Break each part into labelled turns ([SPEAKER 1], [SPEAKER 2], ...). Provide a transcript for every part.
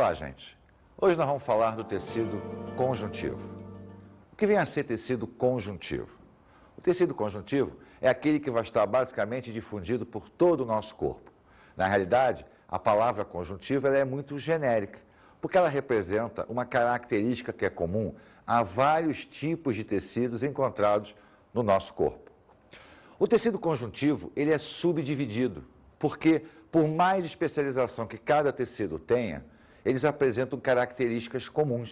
[SPEAKER 1] Olá, gente. Hoje nós vamos falar do tecido conjuntivo. O que vem a ser tecido conjuntivo? O tecido conjuntivo é aquele que vai estar basicamente difundido por todo o nosso corpo. Na realidade, a palavra conjuntivo ela é muito genérica, porque ela representa uma característica que é comum a vários tipos de tecidos encontrados no nosso corpo. O tecido conjuntivo ele é subdividido, porque por mais especialização que cada tecido tenha, eles apresentam características comuns.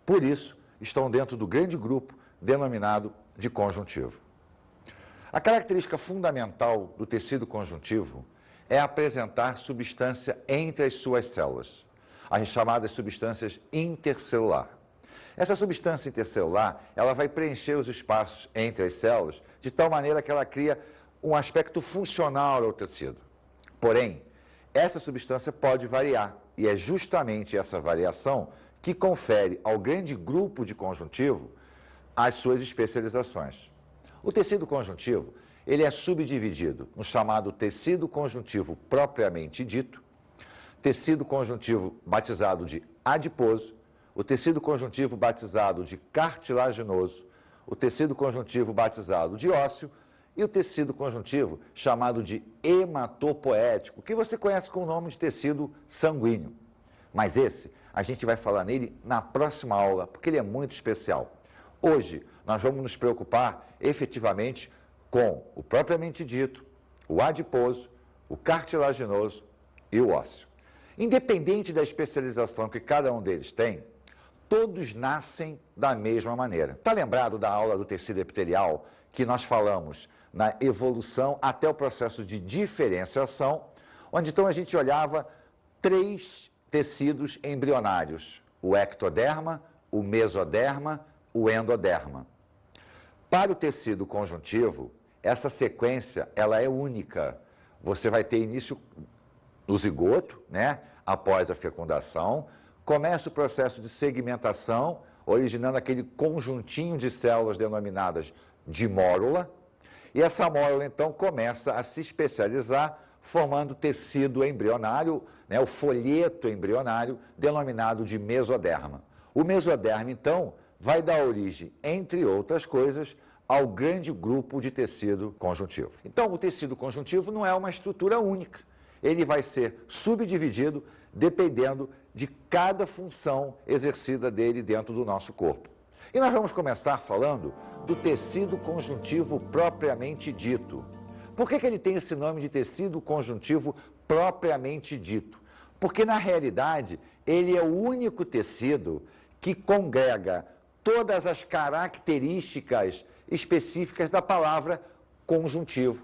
[SPEAKER 1] Por isso, estão dentro do grande grupo denominado de conjuntivo. A característica fundamental do tecido conjuntivo é apresentar substância entre as suas células, as chamadas substâncias intercelular. Essa substância intercelular, ela vai preencher os espaços entre as células de tal maneira que ela cria um aspecto funcional ao tecido. Porém, essa substância pode variar e é justamente essa variação que confere ao grande grupo de conjuntivo as suas especializações. O tecido conjuntivo, ele é subdividido no chamado tecido conjuntivo propriamente dito, tecido conjuntivo batizado de adiposo, o tecido conjuntivo batizado de cartilaginoso, o tecido conjuntivo batizado de ósseo e o tecido conjuntivo chamado de hematopoético, que você conhece com o nome de tecido sanguíneo. Mas esse, a gente vai falar nele na próxima aula, porque ele é muito especial. Hoje, nós vamos nos preocupar efetivamente com o propriamente dito, o adiposo, o cartilaginoso e o ósseo. Independente da especialização que cada um deles tem, todos nascem da mesma maneira. Está lembrado da aula do tecido epitelial que nós falamos na evolução até o processo de diferenciação, onde então a gente olhava 3 tecidos embrionários, o ectoderma, o mesoderma, o endoderma. Para o tecido conjuntivo, essa sequência ela é única. Você vai ter início no zigoto, né? Após a fecundação, começa o processo de segmentação, originando aquele conjuntinho de células denominadas de mórula, e essa mórula, então, começa a se especializar, formando tecido embrionário, né, o folheto embrionário, denominado de mesoderma. O mesoderma, então, vai dar origem, entre outras coisas, ao grande grupo de tecido conjuntivo. Então, o tecido conjuntivo não é uma estrutura única. Ele vai ser subdividido dependendo de cada função exercida dele dentro do nosso corpo. E nós vamos começar falando do tecido conjuntivo propriamente dito. Por que ele tem esse nome de tecido conjuntivo propriamente dito? Porque, na realidade, ele é o único tecido que congrega todas as características específicas da palavra conjuntivo.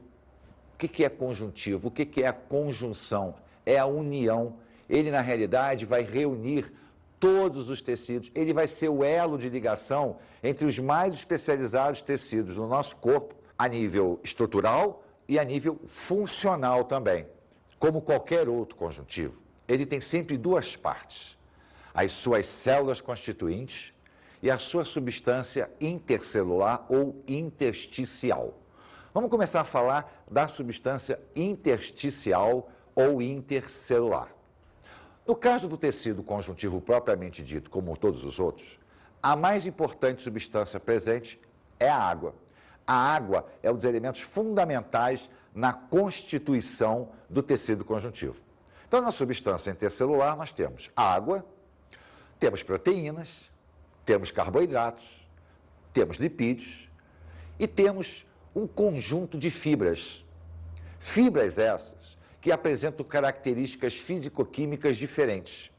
[SPEAKER 1] O que é conjuntivo? O que é a conjunção? É a união. Ele, na realidade, vai reunir todos os tecidos. Ele vai ser o elo de ligação entre os mais especializados tecidos no nosso corpo, a nível estrutural e a nível funcional também. Como qualquer outro conjuntivo, ele tem sempre 2 partes: as suas células constituintes e a sua substância intercelular ou intersticial. Vamos começar a falar da substância intersticial ou intercelular. No caso do tecido conjuntivo propriamente dito, como todos os outros, a mais importante substância presente é a água. A água é um dos elementos fundamentais na constituição do tecido conjuntivo. Então, na substância intercelular, nós temos água, temos proteínas, temos carboidratos, temos lipídios e temos um conjunto de fibras. Fibras essas que apresentam características físico-químicas diferentes.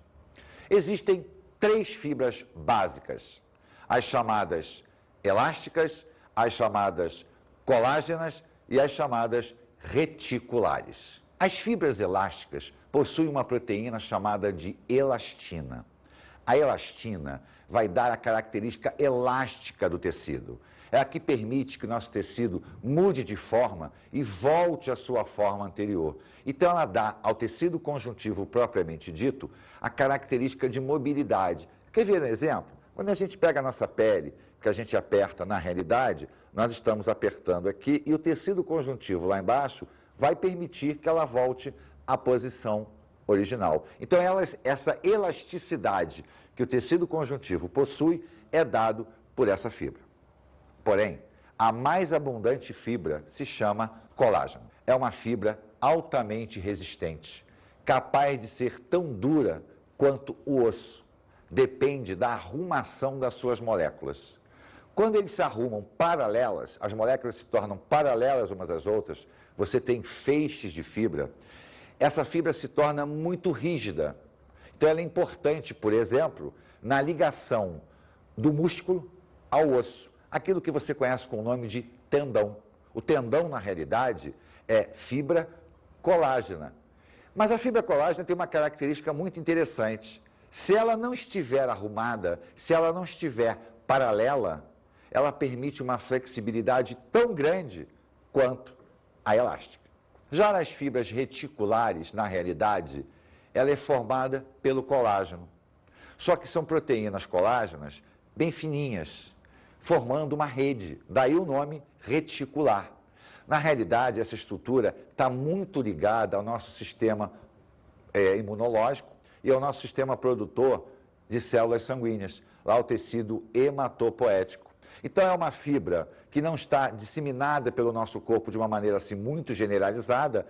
[SPEAKER 1] Existem 3 fibras básicas: as chamadas elásticas, as chamadas colágenas e as chamadas reticulares. As fibras elásticas possuem uma proteína chamada de elastina. A elastina vai dar a característica elástica do tecido. É a que permite que o nosso tecido mude de forma e volte à sua forma anterior. Então, ela dá ao tecido conjuntivo propriamente dito a característica de mobilidade. Quer ver um exemplo? Quando a gente pega a nossa pele, que a gente aperta na realidade, nós estamos apertando aqui e o tecido conjuntivo lá embaixo vai permitir que ela volte à posição original. Então, essa elasticidade que o tecido conjuntivo possui é dado por essa fibra. Porém, a mais abundante fibra se chama colágeno. É uma fibra altamente resistente, capaz de ser tão dura quanto o osso. Depende da arrumação das suas moléculas. Quando eles se arrumam paralelas, as moléculas se tornam paralelas umas às outras, você tem feixes de fibra, essa fibra se torna muito rígida. Então ela é importante, por exemplo, na ligação do músculo ao osso, aquilo que você conhece com o nome de tendão. O tendão, na realidade, é fibra colágena. Mas a fibra colágena tem uma característica muito interessante. Se ela não estiver arrumada, se ela não estiver paralela, ela permite uma flexibilidade tão grande quanto a elástica. Já nas fibras reticulares, na realidade, ela é formada pelo colágeno. Só que são proteínas colágenas bem fininhas, formando uma rede, daí o nome reticular. Na realidade, essa estrutura está muito ligada ao nosso sistema imunológico e ao nosso sistema produtor de células sanguíneas, lá o tecido hematopoético. Então é uma fibra que não está disseminada pelo nosso corpo de uma maneira assim muito generalizada,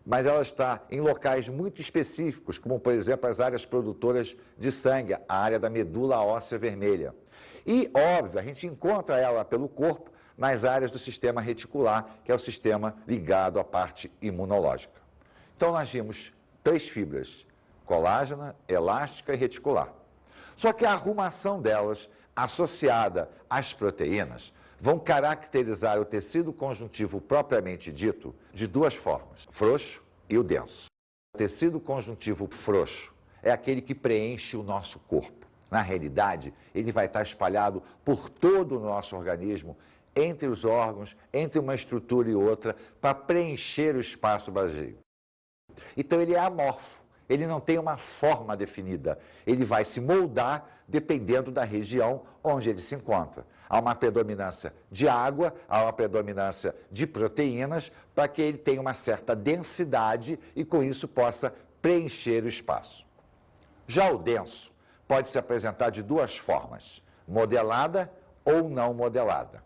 [SPEAKER 1] mas ela está em locais muito específicos, como por exemplo as áreas produtoras de sangue, a área da medula óssea vermelha. E, óbvio, a gente encontra ela pelo corpo nas áreas do sistema reticular, que é o sistema ligado à parte imunológica. Então nós vimos 3 fibras, colágena, elástica e reticular. Só que a arrumação delas, associada às proteínas, vão caracterizar o tecido conjuntivo propriamente dito de 2 formas, frouxo e o denso. O tecido conjuntivo frouxo é aquele que preenche o nosso corpo. Na realidade, ele vai estar espalhado por todo o nosso organismo, entre os órgãos, entre uma estrutura e outra, para preencher o espaço vazio. Então ele é amorfo, ele não tem uma forma definida, ele vai se moldar dependendo da região onde ele se encontra. Há uma predominância de água, há uma predominância de proteínas, para que ele tenha uma certa densidade e com isso possa preencher o espaço. Já o denso pode se apresentar de 2 formas, modelada ou não modelada.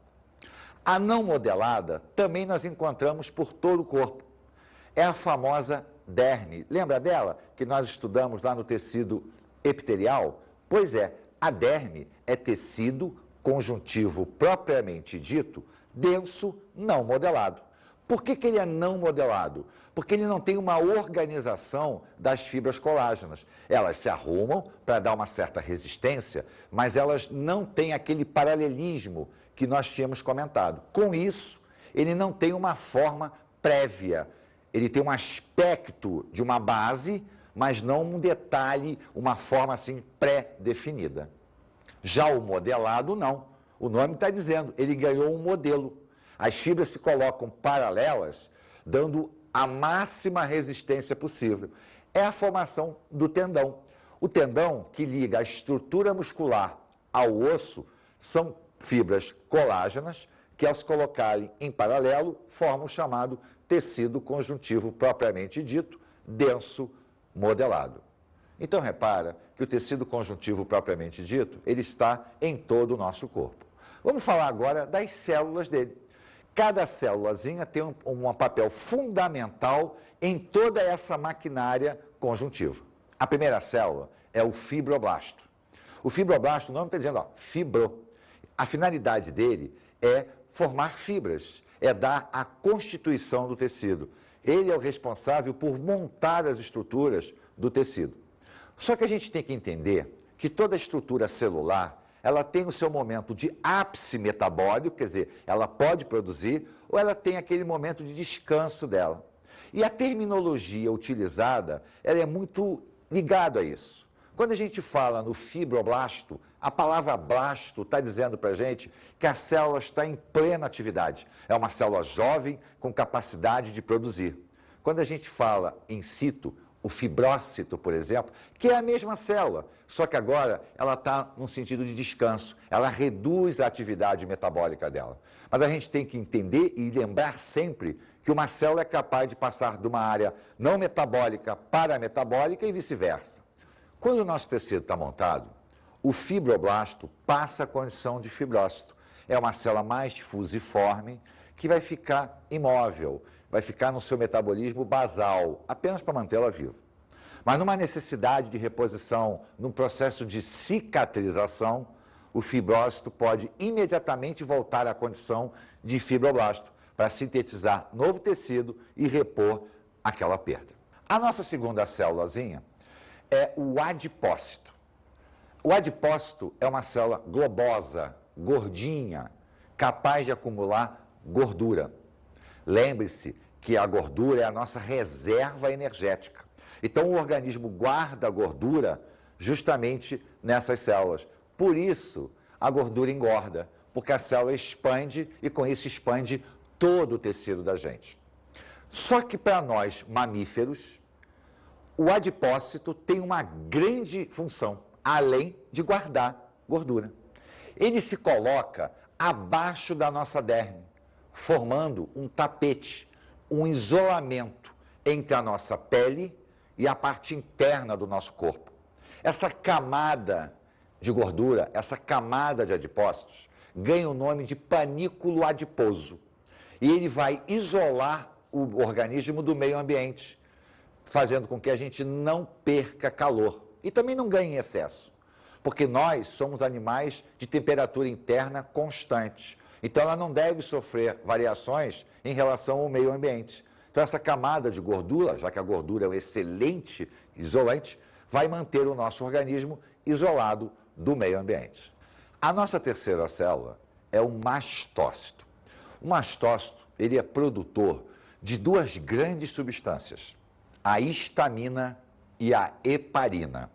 [SPEAKER 1] A não modelada também nós encontramos por todo o corpo. É a famosa derme. Lembra dela que nós estudamos lá no tecido epitelial? Pois é, a derme é tecido conjuntivo propriamente dito, denso, não modelado. Por que ele é não modelado? Porque ele não tem uma organização das fibras colágenas. Elas se arrumam para dar uma certa resistência, mas elas não têm aquele paralelismo que nós tínhamos comentado. Com isso, ele não tem uma forma prévia. Ele tem um aspecto de uma base, mas não um detalhe, uma forma assim pré-definida. Já o modelado, não. O nome está dizendo, ele ganhou um modelo. As fibras se colocam paralelas, dando a máxima resistência possível. É a formação do tendão. O tendão que liga a estrutura muscular ao osso são fibras colágenas que, ao se colocarem em paralelo, formam o chamado tecido conjuntivo propriamente dito, denso, modelado. Então, repara que o tecido conjuntivo propriamente dito, ele está em todo o nosso corpo. Vamos falar agora das células dele. Cada célulazinha tem um papel fundamental em toda essa maquinária conjuntiva. A primeira célula é o fibroblasto. O fibroblasto, o nome está dizendo, ó, fibro. A finalidade dele é formar fibras, é dar a constituição do tecido. Ele é o responsável por montar as estruturas do tecido. Só que a gente tem que entender que toda estrutura celular, ela tem o seu momento de ápice metabólico, quer dizer, ela pode produzir, ou ela tem aquele momento de descanso dela. E a terminologia utilizada, ela é muito ligada a isso. Quando a gente fala no fibroblasto, a palavra blasto está dizendo para a gente que a célula está em plena atividade. É uma célula jovem com capacidade de produzir. Quando a gente fala in situ, o fibrócito, por exemplo, que é a mesma célula, só que agora ela está num sentido de descanso, ela reduz a atividade metabólica dela. Mas a gente tem que entender e lembrar sempre que uma célula é capaz de passar de uma área não metabólica para a metabólica e vice-versa. Quando o nosso tecido está montado, o fibroblasto passa a condição de fibrócito. É uma célula mais fusiforme que vai ficar imóvel, vai ficar no seu metabolismo basal, apenas para mantê-la viva. Mas numa necessidade de reposição, num processo de cicatrização, o fibrócito pode imediatamente voltar à condição de fibroblasto para sintetizar novo tecido e repor aquela perda. A nossa segunda célulazinha é o adipócito. O adipócito é uma célula globosa, gordinha, capaz de acumular gordura. Lembre-se que a gordura é a nossa reserva energética. Então o organismo guarda a gordura justamente nessas células. Por isso a gordura engorda, porque a célula expande e com isso expande todo o tecido da gente. Só que para nós mamíferos, o adipócito tem uma grande função, além de guardar gordura. Ele se coloca abaixo da nossa derme, formando um tapete, um isolamento entre a nossa pele e a parte interna do nosso corpo. Essa camada de gordura, essa camada de adipócitos, ganha o nome de panículo adiposo. E ele vai isolar o organismo do meio ambiente, fazendo com que a gente não perca calor e também não ganhe em excesso. Porque nós somos animais de temperatura interna constante. Então ela não deve sofrer variações em relação ao meio ambiente. Então essa camada de gordura, já que a gordura é um excelente isolante, vai manter o nosso organismo isolado do meio ambiente. A nossa terceira célula é o mastócito. O mastócito, ele é produtor de duas grandes substâncias, a histamina e a heparina.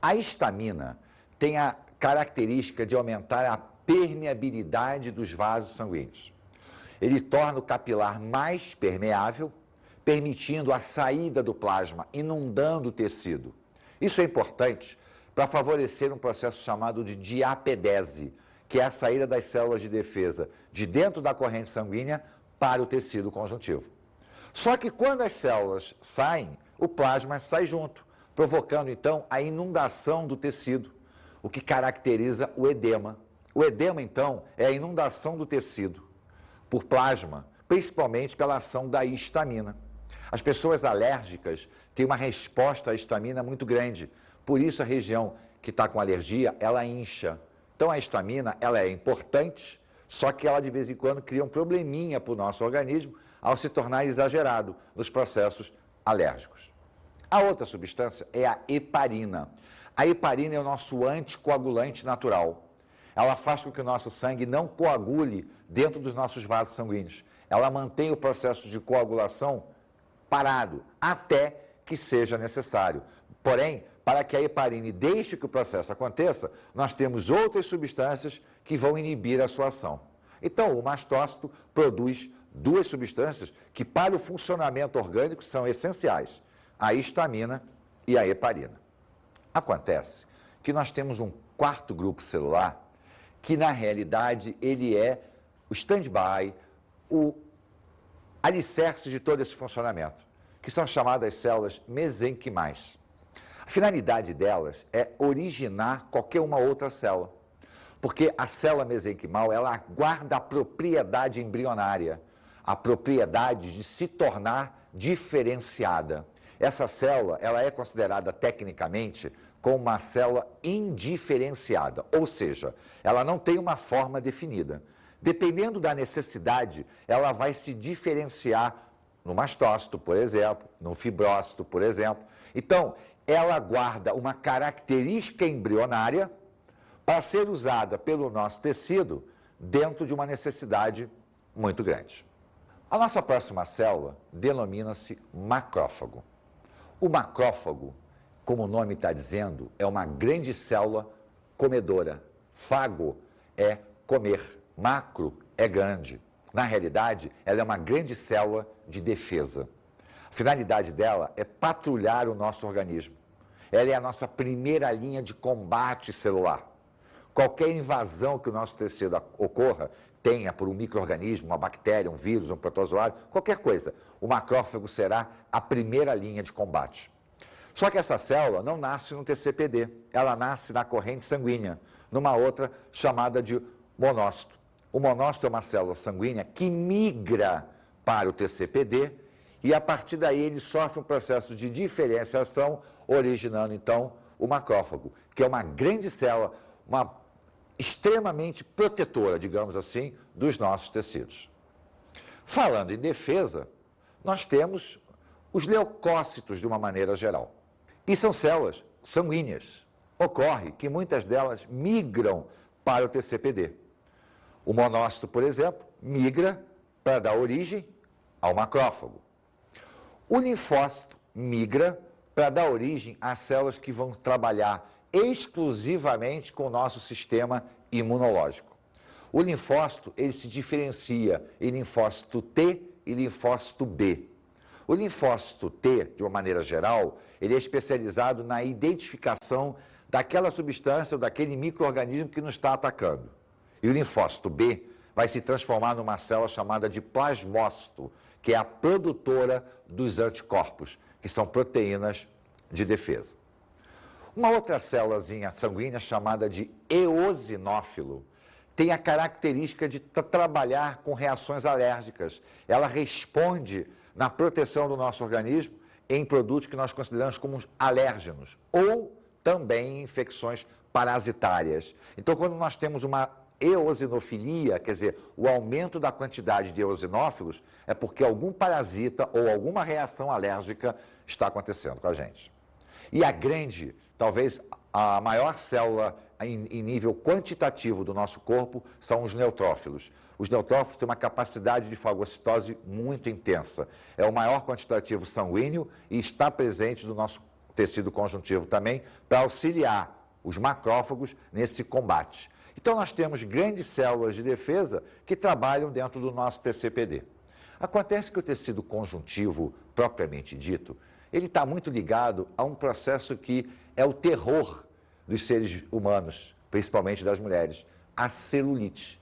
[SPEAKER 1] A histamina tem a característica de aumentar a permeabilidade dos vasos sanguíneos. Ele torna o capilar mais permeável, permitindo a saída do plasma, inundando o tecido. Isso é importante para favorecer um processo chamado de diapedese, que é a saída das células de defesa de dentro da corrente sanguínea para o tecido conjuntivo. Só que quando as células saem, o plasma sai junto, provocando então a inundação do tecido, o que caracteriza o edema. O edema, então, é a inundação do tecido por plasma, principalmente pela ação da histamina. As pessoas alérgicas têm uma resposta à histamina muito grande, por isso a região que está com alergia, ela incha. Então a histamina, ela é importante, só que ela de vez em quando cria um probleminha para o nosso organismo ao se tornar exagerado nos processos alérgicos. A outra substância é a heparina. A heparina é o nosso anticoagulante natural. Ela faz com que o nosso sangue não coagule dentro dos nossos vasos sanguíneos. Ela mantém o processo de coagulação parado, até que seja necessário. Porém, para que a heparina deixe que o processo aconteça, nós temos outras substâncias que vão inibir a sua ação. Então, o mastócito produz duas substâncias que, para o funcionamento orgânico, são essenciais: a histamina e a heparina. Acontece que nós temos um quarto grupo celular que, na realidade, ele é o stand-by, o alicerce de todo esse funcionamento, que são chamadas células mesenquimais. A finalidade delas é originar qualquer uma outra célula, porque a célula mesenquimal, ela guarda a propriedade embrionária, a propriedade de se tornar diferenciada. Essa célula, ela é considerada tecnicamente como uma célula indiferenciada, ou seja, ela não tem uma forma definida. Dependendo da necessidade, ela vai se diferenciar no mastócito, por exemplo, no fibrócito, por exemplo. Então, ela guarda uma característica embrionária para ser usada pelo nosso tecido dentro de uma necessidade muito grande. A nossa próxima célula denomina-se macrófago. O macrófago, como o nome está dizendo, é uma grande célula comedora. Fago é comer, macro é grande. Na realidade, ela é uma grande célula de defesa. A finalidade dela é patrulhar o nosso organismo. Ela é a nossa primeira linha de combate celular. Qualquer invasão que o nosso tecido ocorra, tenha por um micro-organismo, uma bactéria, um vírus, um protozoário, qualquer coisa, o macrófago será a primeira linha de combate. Só que essa célula não nasce no TCPD, ela nasce na corrente sanguínea, numa outra chamada de monócito. O monócito é uma célula sanguínea que migra para o TCPD e a partir daí ele sofre um processo de diferenciação, originando então o macrófago, que é uma grande célula, extremamente protetora, digamos assim, dos nossos tecidos. Falando em defesa, nós temos os leucócitos de uma maneira geral. E são células sanguíneas. Ocorre que muitas delas migram para o TCPD. O monócito, por exemplo, migra para dar origem ao macrófago. O linfócito migra para dar origem às células que vão trabalhar exclusivamente com o nosso sistema imunológico. O linfócito, ele se diferencia em linfócito T e linfócito B. O linfócito T, de uma maneira geral, ele é especializado na identificação daquela substância ou daquele micro-organismo que nos está atacando. E o linfócito B vai se transformar numa célula chamada de plasmócito, que é a produtora dos anticorpos, que são proteínas de defesa. Uma outra célulazinha sanguínea chamada de eosinófilo tem a característica de trabalhar com reações alérgicas. Ela responde na proteção do nosso organismo em produtos que nós consideramos como alérgenos ou também em infecções parasitárias. Então, quando nós temos uma eosinofilia, quer dizer, o aumento da quantidade de eosinófilos, é porque algum parasita ou alguma reação alérgica está acontecendo com a gente. E a grande, talvez a maior célula em nível quantitativo do nosso corpo são os neutrófilos. Os neutrófilos têm uma capacidade de fagocitose muito intensa. É o maior quantitativo sanguíneo e está presente no nosso tecido conjuntivo também para auxiliar os macrófagos nesse combate. Então nós temos grandes células de defesa que trabalham dentro do nosso TCPD. Acontece que o tecido conjuntivo, propriamente dito, ele está muito ligado a um processo que é o terror dos seres humanos, principalmente das mulheres, a celulite.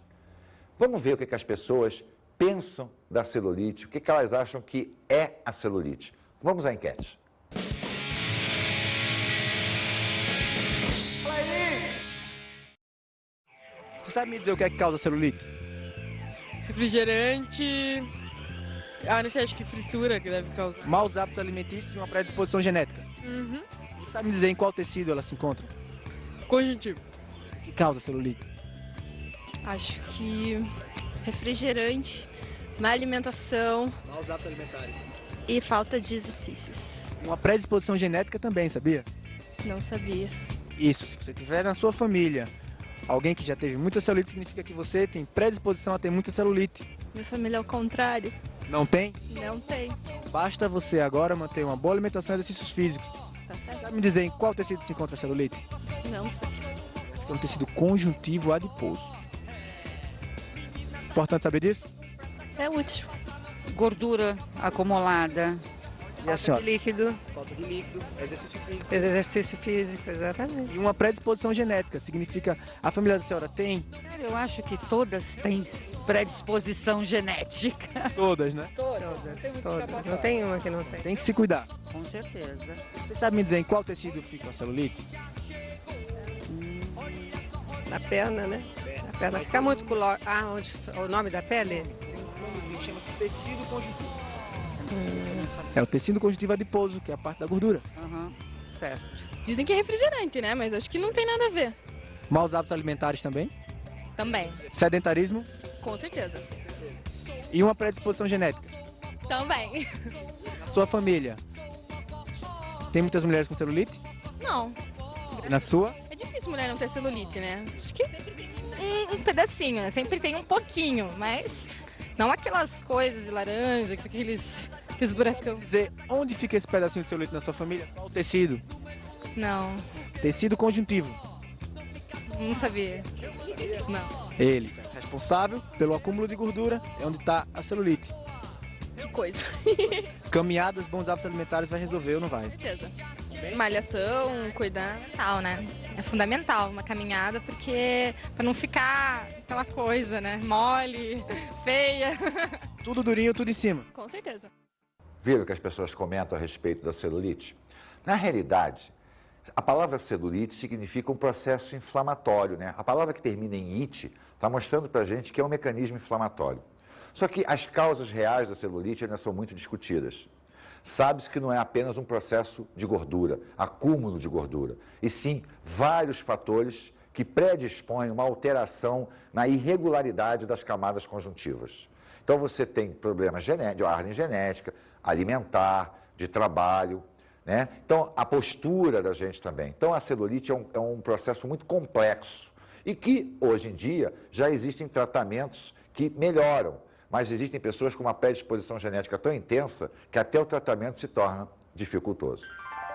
[SPEAKER 1] Vamos ver o que as pessoas pensam da celulite, o que elas acham que é a celulite. Vamos à enquete.
[SPEAKER 2] Você sabe me dizer o que é que causa celulite?
[SPEAKER 3] Refrigerante. Não sei, acho que fritura que deve causar.
[SPEAKER 2] Maus hábitos alimentícios e uma predisposição genética.
[SPEAKER 3] Uhum.
[SPEAKER 2] Você sabe me dizer em qual tecido ela se encontra?
[SPEAKER 3] Conjuntivo.
[SPEAKER 2] O que causa celulite?
[SPEAKER 4] Acho que refrigerante, má alimentação
[SPEAKER 2] Maus hábitos alimentares.
[SPEAKER 4] e falta de exercícios.
[SPEAKER 2] Uma predisposição genética também, sabia?
[SPEAKER 4] Não sabia.
[SPEAKER 2] Isso, se você tiver na sua família alguém que já teve muita celulite, significa que você tem predisposição a ter muita celulite.
[SPEAKER 4] Minha família é o contrário.
[SPEAKER 2] Não tem?
[SPEAKER 4] Não tem.
[SPEAKER 2] Basta você agora manter uma boa alimentação e exercícios físicos.
[SPEAKER 4] Tá certo?
[SPEAKER 2] Sabe me dizer em qual tecido se encontra a celulite?
[SPEAKER 4] Não sei.
[SPEAKER 2] É um tecido conjuntivo adiposo. Importante saber disso?
[SPEAKER 4] É útil.
[SPEAKER 5] Gordura acumulada.
[SPEAKER 2] E a senhora?
[SPEAKER 6] Líquido,
[SPEAKER 2] Falta de líquido, exercício físico.
[SPEAKER 6] exercício físico, exatamente.
[SPEAKER 2] E uma predisposição genética, significa a família da senhora tem?
[SPEAKER 5] Eu acho que todas têm predisposição genética.
[SPEAKER 2] Todas, né?
[SPEAKER 6] Todas. Não tem uma que não tem.
[SPEAKER 2] Tem que se cuidar.
[SPEAKER 5] Com certeza.
[SPEAKER 2] Você sabe me dizer em qual tecido fica a celulite?
[SPEAKER 6] Na perna, né? A perna fica muito com onde o nome da pele?
[SPEAKER 2] Chama-se tecido conjuntivo. É o tecido conjuntivo adiposo, que é a parte da gordura.
[SPEAKER 5] Uhum.
[SPEAKER 6] Certo.
[SPEAKER 3] Dizem que é refrigerante, né? Mas acho que não tem nada a ver.
[SPEAKER 2] Maus hábitos alimentares também.
[SPEAKER 3] Também.
[SPEAKER 2] Sedentarismo
[SPEAKER 3] Com certeza.
[SPEAKER 2] e uma predisposição genética.
[SPEAKER 3] Também.
[SPEAKER 2] Na sua família, tem muitas mulheres com celulite?
[SPEAKER 3] Não.
[SPEAKER 2] E na sua?
[SPEAKER 3] É difícil mulher não ter celulite, né? Acho que um pedacinho, né? Sempre tem um pouquinho, mas não aquelas coisas de laranja, aqueles buracão.
[SPEAKER 2] Dizer onde fica esse pedacinho de celulite na sua família? Qual o tecido?
[SPEAKER 3] Não.
[SPEAKER 2] Tecido conjuntivo.
[SPEAKER 3] Não sabia. Não.
[SPEAKER 2] Ele é responsável pelo acúmulo de gordura, é onde está a celulite.
[SPEAKER 3] Que coisa.
[SPEAKER 2] Caminhadas, bons hábitos alimentares vai resolver ou não vai?
[SPEAKER 3] Com certeza.
[SPEAKER 4] Malhação, cuidar.
[SPEAKER 3] Fundamental, né? É fundamental uma caminhada, porque para não ficar aquela coisa, né? Mole, feia.
[SPEAKER 2] Tudo durinho, tudo em cima.
[SPEAKER 4] Com certeza.
[SPEAKER 1] Viram que as pessoas comentam a respeito da celulite? Na realidade, a palavra celulite significa um processo inflamatório, né? A palavra que termina em ite está mostrando para a gente que é um mecanismo inflamatório. Só que as causas reais da celulite ainda são muito discutidas. Sabe-se que não é apenas um processo de gordura, acúmulo de gordura, e sim vários fatores que predispõem uma alteração na irregularidade das camadas conjuntivas. Então você tem problemas de ordem genética, alimentar, de trabalho, né? Então a postura da gente também. Então a celulite é um processo muito complexo e que hoje em dia já existem tratamentos que melhoram. Mas existem pessoas com uma predisposição genética tão intensa que até o tratamento se torna dificultoso.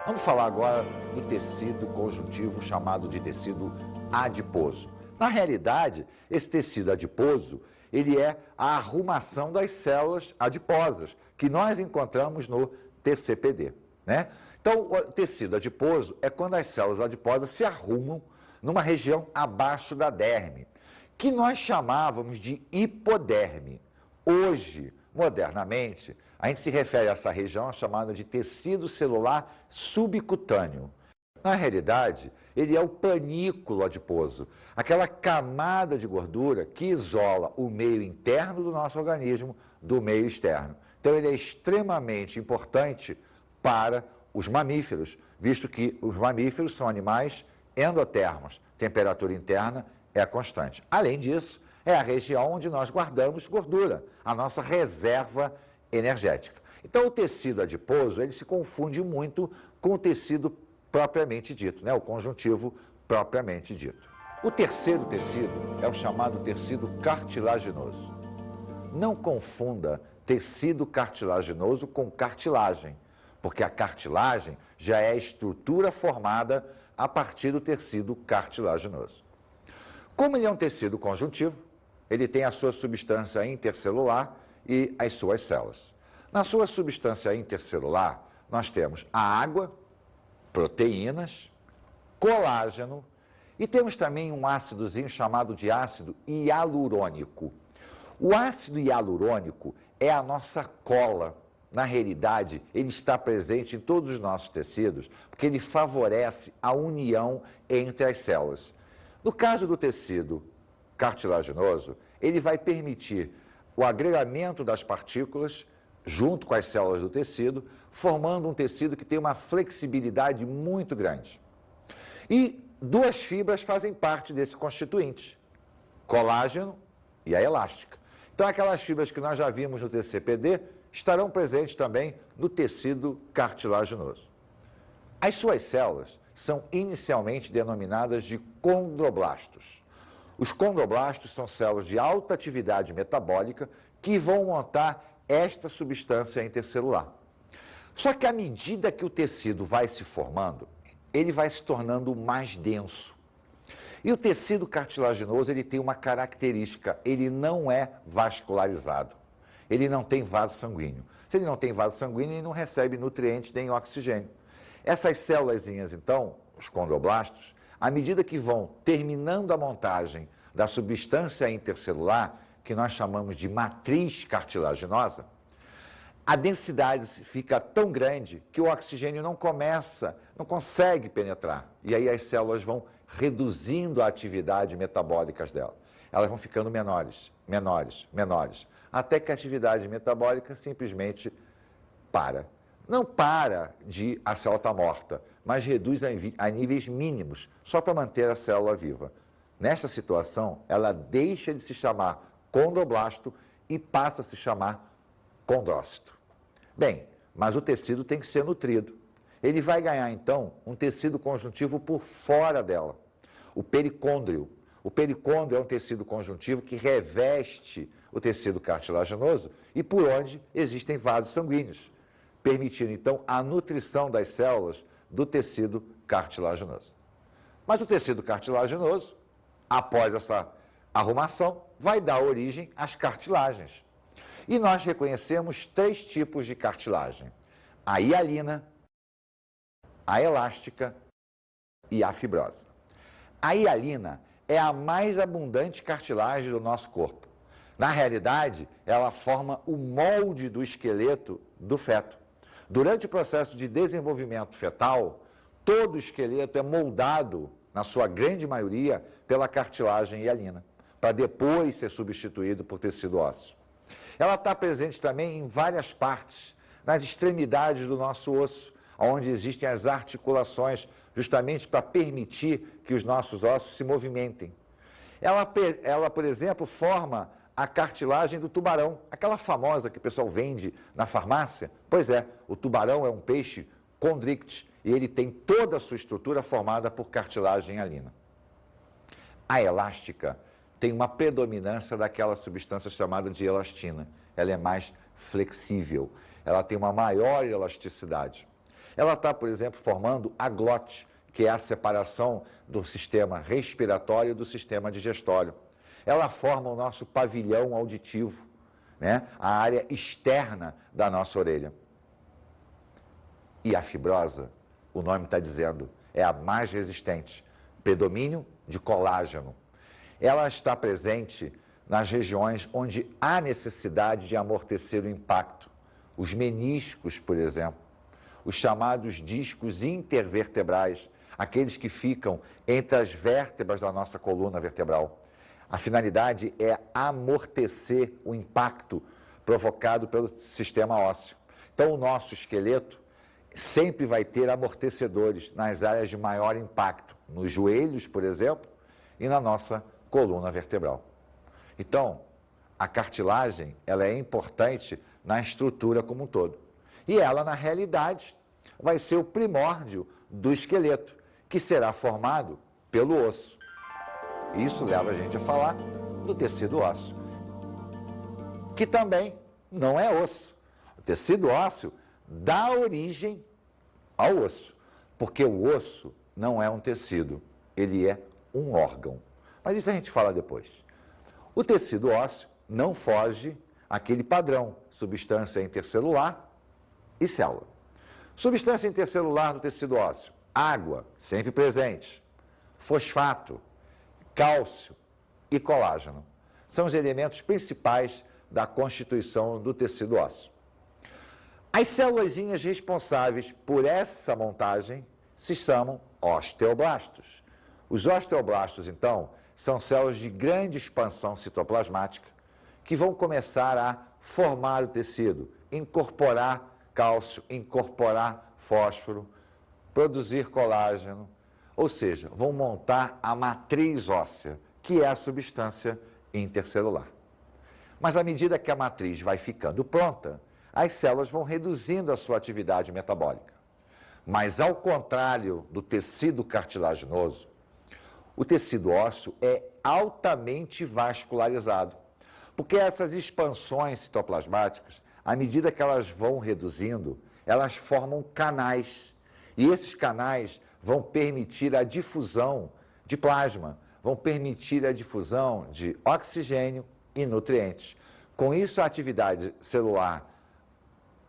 [SPEAKER 1] Vamos falar agora do tecido conjuntivo chamado de tecido adiposo. Na realidade, esse tecido adiposo, ele é a arrumação das células adiposas, que nós encontramos no TCPD, né? Então, o tecido adiposo é quando as células adiposas se arrumam numa região abaixo da derme, que nós chamávamos de hipoderme. Hoje, modernamente, a gente se refere a essa região chamada de tecido celular subcutâneo. Na realidade, ele é o panículo adiposo, aquela camada de gordura que isola o meio interno do nosso organismo do meio externo. Então, ele é extremamente importante para os mamíferos, visto que os mamíferos são animais endotermos, temperatura interna é constante. Além disso, é a região onde nós guardamos gordura, a nossa reserva energética. Então, o tecido adiposo, ele se confunde muito com o tecido propriamente dito, né? O conjuntivo propriamente dito. O terceiro tecido é o chamado tecido cartilaginoso. Não confunda tecido cartilaginoso com cartilagem, porque a cartilagem já é a estrutura formada a partir do tecido cartilaginoso. Como ele é um tecido conjuntivo, ele tem a sua substância intercelular e as suas células. Na sua substância intercelular, nós temos a água, proteínas, colágeno e temos também um ácidozinho chamado de ácido hialurônico. O ácido hialurônico é a nossa cola. Na realidade, ele está presente em todos os nossos tecidos, porque ele favorece a união entre as células. No caso do tecido cartilaginoso, ele vai permitir o agregamento das partículas junto com as células do tecido, formando um tecido que tem uma flexibilidade muito grande. E duas fibras fazem parte desse constituinte, colágeno e a elástica. Então, aquelas fibras que nós já vimos no TCPD estarão presentes também no tecido cartilaginoso. As suas células são inicialmente denominadas de condroblastos. Os condroblastos são células de alta atividade metabólica que vão montar esta substância intercelular. Só que à medida que o tecido vai se formando, ele vai se tornando mais denso. E o tecido cartilaginoso, ele tem uma característica, ele não é vascularizado. Ele não tem vaso sanguíneo. Se ele não tem vaso sanguíneo, ele não recebe nutrientes nem oxigênio. Essas células, então, os condroblastos, à medida que vão terminando a montagem da substância intercelular, que nós chamamos de matriz cartilaginosa, a densidade fica tão grande que o oxigênio não consegue penetrar. E aí as células vão reduzindo a atividade metabólica dela. Elas vão ficando menores, menores, menores, até que a atividade metabólica simplesmente para. Não para de a célula estar morta, mas reduz a níveis mínimos, só para manter a célula viva. Nesta situação, ela deixa de se chamar condroblasto e passa a se chamar condrócito. Bem, mas o tecido tem que ser nutrido. Ele vai ganhar, então, um tecido conjuntivo por fora dela, o pericôndrio. O pericôndrio é um tecido conjuntivo que reveste o tecido cartilaginoso e por onde existem vasos sanguíneos, permitindo, então, a nutrição das células do tecido cartilaginoso. Mas o tecido cartilaginoso, após essa arrumação, vai dar origem às cartilagens. E nós reconhecemos 3 tipos de cartilagem: a hialina, a elástica e a fibrosa. A hialina é a mais abundante cartilagem do nosso corpo. Na realidade, ela forma o molde do esqueleto do feto. Durante o processo de desenvolvimento fetal, todo o esqueleto é moldado, na sua grande maioria, pela cartilagem hialina, para depois ser substituído por tecido ósseo. Ela está presente também em várias partes, nas extremidades do nosso osso, onde existem as articulações, justamente para permitir que os nossos ossos se movimentem. Ela, por exemplo, forma a cartilagem do tubarão, aquela famosa que o pessoal vende na farmácia. Pois é, o tubarão é um peixe condricte e ele tem toda a sua estrutura formada por cartilagem hialina. A elástica tem uma predominância daquela substância chamada de elastina. Ela é mais flexível, ela tem uma maior elasticidade. Ela está, por exemplo, formando a glote, que é a separação do sistema respiratório e do sistema digestório. Ela forma o nosso pavilhão auditivo, né? A área externa da nossa orelha. E a fibrosa, o nome está dizendo, é a mais resistente, predomínio de colágeno. Ela está presente nas regiões onde há necessidade de amortecer o impacto. Os meniscos, por exemplo, os chamados discos intervertebrais, aqueles que ficam entre as vértebras da nossa coluna vertebral. A finalidade é amortecer o impacto provocado pelo sistema ósseo. Então, o nosso esqueleto sempre vai ter amortecedores nas áreas de maior impacto, nos joelhos, por exemplo, e na nossa coluna vertebral. Então, a cartilagem, ela é importante na estrutura como um todo. E ela, na realidade, vai ser o primórdio do esqueleto, que será formado pelo osso. Isso leva a gente a falar do tecido ósseo, que também não é osso. O tecido ósseo dá origem ao osso, porque o osso não é um tecido, ele é um órgão. Mas isso a gente fala depois. O tecido ósseo não foge àquele padrão, substância intercelular e célula. Substância intercelular do tecido ósseo, água, sempre presente, fosfato, cálcio e colágeno. São os elementos principais da constituição do tecido ósseo. As células responsáveis por essa montagem se chamam osteoblastos. Os osteoblastos, então, são células de grande expansão citoplasmática que vão começar a formar o tecido, incorporar cálcio, incorporar fósforo, produzir colágeno, ou seja, vão montar a matriz óssea, que é a substância intercelular. Mas à medida que a matriz vai ficando pronta, as células vão reduzindo a sua atividade metabólica. Mas ao contrário do tecido cartilaginoso, o tecido ósseo é altamente vascularizado, porque essas expansões citoplasmáticas, à medida que elas vão reduzindo, elas formam canais, e esses canais vão permitir a difusão de plasma, vão permitir a difusão de oxigênio e nutrientes. Com isso, a atividade celular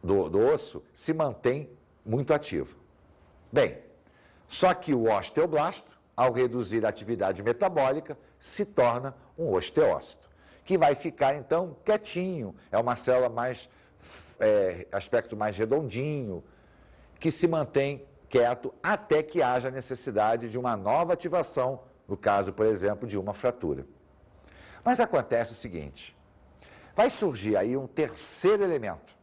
[SPEAKER 1] do osso se mantém muito ativa. Bem, só que o osteoblasto, ao reduzir a atividade metabólica, se torna um osteócito, que vai ficar, então, quietinho. É uma célula mais, aspecto mais redondinho, que se mantém quieto até que haja necessidade de uma nova ativação, no caso, por exemplo, de uma fratura. Mas acontece o seguinte, vai surgir aí um terceiro elemento,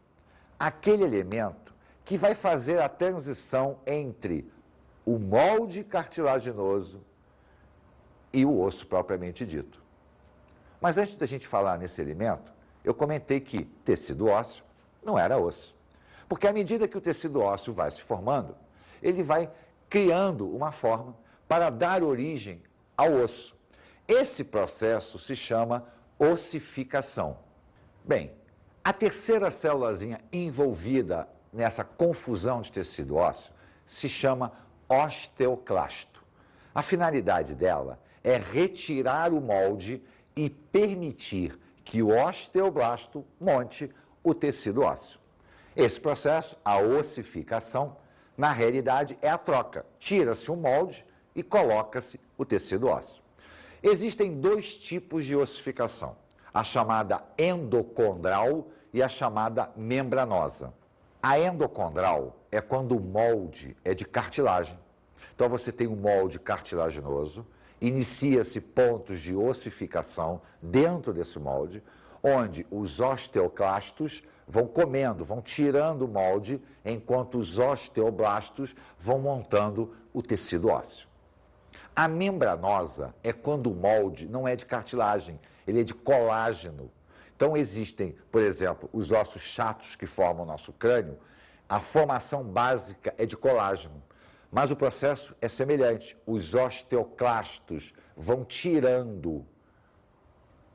[SPEAKER 1] aquele elemento que vai fazer a transição entre o molde cartilaginoso e o osso propriamente dito. Mas antes da gente falar nesse elemento, eu comentei que tecido ósseo não era osso. Porque à medida que o tecido ósseo vai se formando, ele vai criando uma forma para dar origem ao osso. Esse processo se chama ossificação. Bem, a terceira célulazinha envolvida nessa confusão de tecido ósseo se chama osteoclasto. A finalidade dela é retirar o molde e permitir que o osteoblasto monte o tecido ósseo. Esse processo, a ossificação, Na realidade, é a troca. Tira-se um molde e coloca-se o tecido ósseo. Existem dois tipos de ossificação, a chamada endocondral e a chamada membranosa. A endocondral é quando o molde é de cartilagem. Então você tem um molde cartilaginoso, inicia-se pontos de ossificação dentro desse molde, onde os osteoclastos vão comendo, vão tirando o molde, enquanto os osteoblastos vão montando o tecido ósseo. A membranosa é quando o molde não é de cartilagem, ele é de colágeno. Então existem, por exemplo, os ossos chatos que formam o nosso crânio, a formação básica é de colágeno, mas o processo é semelhante. Os osteoclastos vão tirando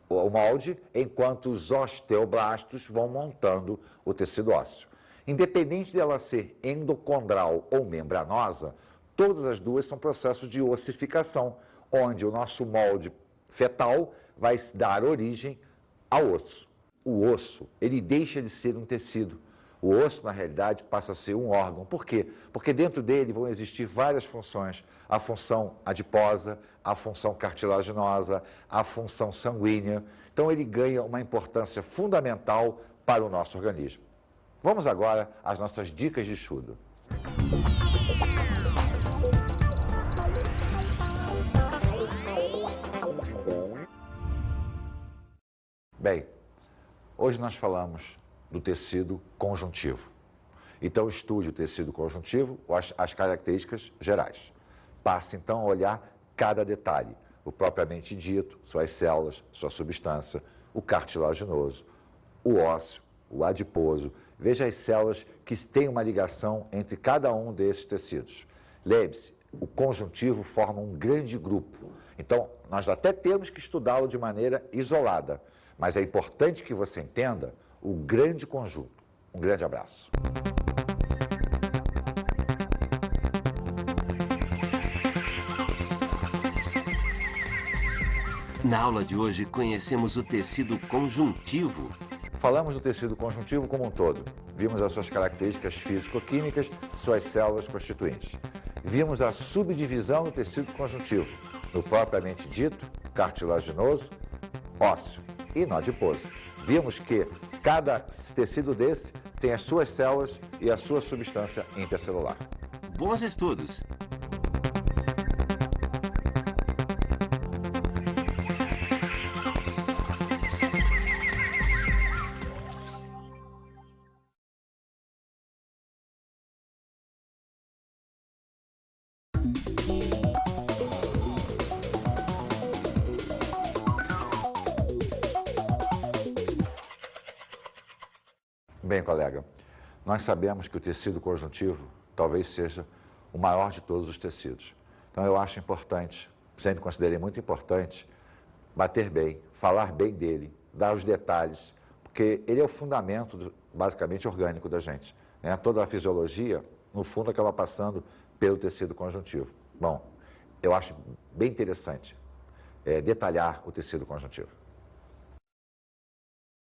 [SPEAKER 1] o molde, enquanto os osteoblastos vão montando o tecido ósseo. Independente dela ser endocondral ou membranosa, todas as duas são processos de ossificação, onde o nosso molde fetal vai dar origem ao osso. O osso, ele deixa de ser um tecido. O osso, na realidade, passa a ser um órgão. Por quê? Porque dentro dele vão existir várias funções. A função adiposa, a função cartilaginosa, a função sanguínea. Então ele ganha uma importância fundamental para o nosso organismo. Vamos agora às nossas dicas de estudo. Bem, hoje nós falamos do tecido conjuntivo. Então estude o tecido conjuntivo, as características gerais. Passe então a olhar cada detalhe, o propriamente dito, suas células, sua substância, o cartilaginoso, o ósseo, o adiposo. Veja as células que têm uma ligação entre cada um desses tecidos. Lembre-se, o conjuntivo forma um grande grupo. Então, nós até temos que estudá-lo de maneira isolada, mas é importante que você entenda o grande conjunto. Um grande abraço.
[SPEAKER 7] Na aula de hoje, conhecemos o tecido conjuntivo.
[SPEAKER 1] Falamos do tecido conjuntivo como um todo. Vimos as suas características físico-químicas, suas células constituintes. Vimos a subdivisão do tecido conjuntivo, no propriamente dito, cartilaginoso, ósseo e no adiposo. Vimos que cada tecido desse tem as suas células e a sua substância intercelular.
[SPEAKER 7] Bons estudos!
[SPEAKER 1] Bem, colega, nós sabemos que o tecido conjuntivo talvez seja o maior de todos os tecidos. Então eu acho importante, sempre considerei muito importante, bater bem, falar bem dele, dar os detalhes, porque ele é o fundamento, basicamente, orgânico da gente. Né? Toda a fisiologia, no fundo, acaba passando pelo tecido conjuntivo. Bom, eu acho bem interessante detalhar o tecido conjuntivo.